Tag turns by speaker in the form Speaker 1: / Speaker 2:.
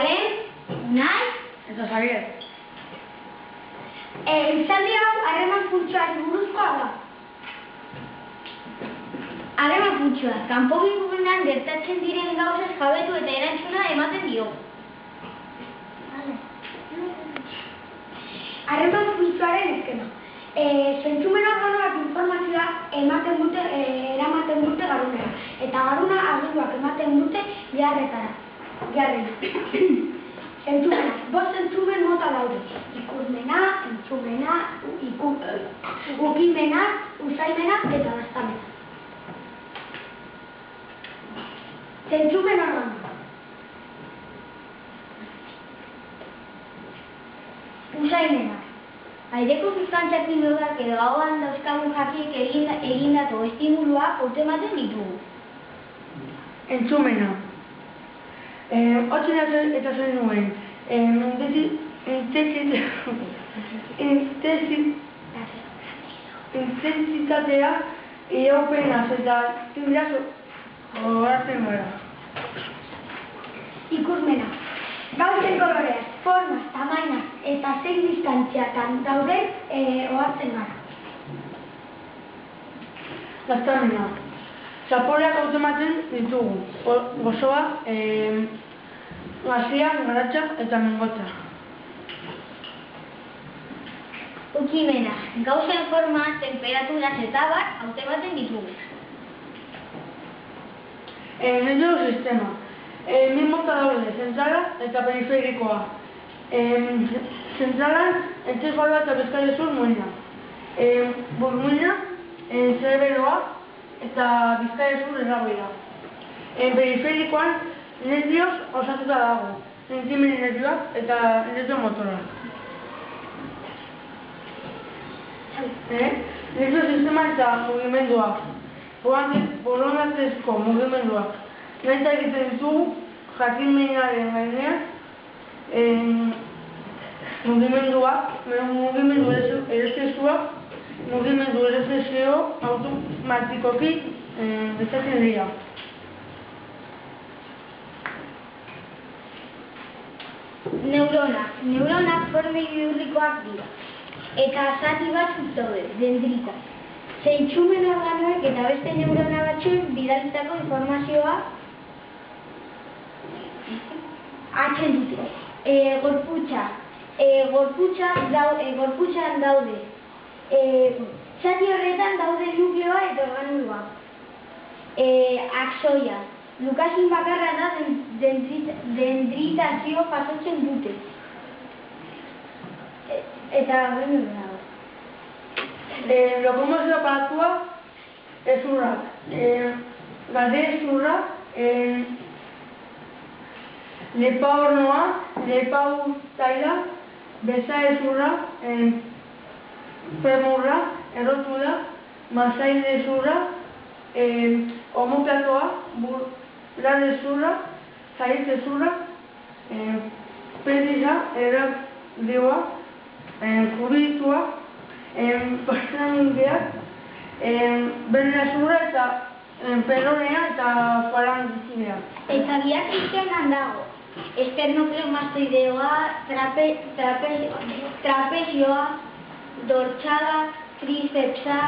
Speaker 1: Malen, Unai,
Speaker 2: eta Xabier.
Speaker 1: Izaldi hau harreman funtzioari buruzkoa da. Harreman funtzioa, kanpoginguruan gertatzen diren gauzez jabetu eta erantzuna ematen dio. Harreman funtzioaren eskema. Zentzumen organoak informazioa eramaten dute garunera, eta garuna aginduak ematen dute jarretara. Zentzumenak, 5 zentzumen mota daude. Ikusmena, entzumena, ukimena, usaimena eta daztamena. Zentzumen organo. Usaimena. Aireko sustantziak pilotak edo ahoan dauzkagun jakiek egindako estimulua hautematen ditugu.
Speaker 2: Entzumena. Hotzen eta zen nuen. Intensitatea iraupenaz eta tibraz horatzen gara.
Speaker 1: Ikusmena. Gauzen koloreaz, formaz, tamainaz eta zein distantziatan dauden ohartzen gara.
Speaker 2: Daztamena. Zaporeak hautematen ditugu. Gozoa, gazia, garatxa eta mengotza.
Speaker 1: Ukimena. Gauzen forma, temperaturaz eta abar hautematen ditugu.
Speaker 2: Nerviosistema. Bi mota daude, zentrala eta periferikoa. Zentralan, entzefaloa eta bizkarrezur muina. Burmuina, zereberoa eta bizkarrezur erragoia. Periferikoan, nervioz osatuta dago. Sentimeni nervioak eta nervio motora. Nerviosistema eta mugimenduak. Borondatezko mugimenduak. Naita egiten ditugu, jakinmenaren gainean, mugimendu ereztezuak, mugimendu ereztezio automatikoki bezatzen dira.
Speaker 1: Neuronak forme bihurrikoak dira. Eta zati batzuk daude, dendrita. Zentzumen organoek eta beste neurona batzuek bidalitako informazioa hartzen dute. Gorputxan daude. Zati horretan daude nukleoa eta organulua. Axoia. Lukasin bakarra da dendritazio jasotzen dute. Eta organulua.
Speaker 2: Lokomozio aparatua ezurrak. Gade ezurrak, lepa hornoa, lepa utaila, beza ezurra, femurra, errotula, masail ezurra, omoplatoa, bular ezurra, zaiz ezurra, pedira, erradioa, kubitua, pastramingeak, berna ezurra eta pelonea eta falangizidea.
Speaker 1: Eta biak izkenan dago. Esternokleomastoideoa, trapezioa, dortsala, tricepsa,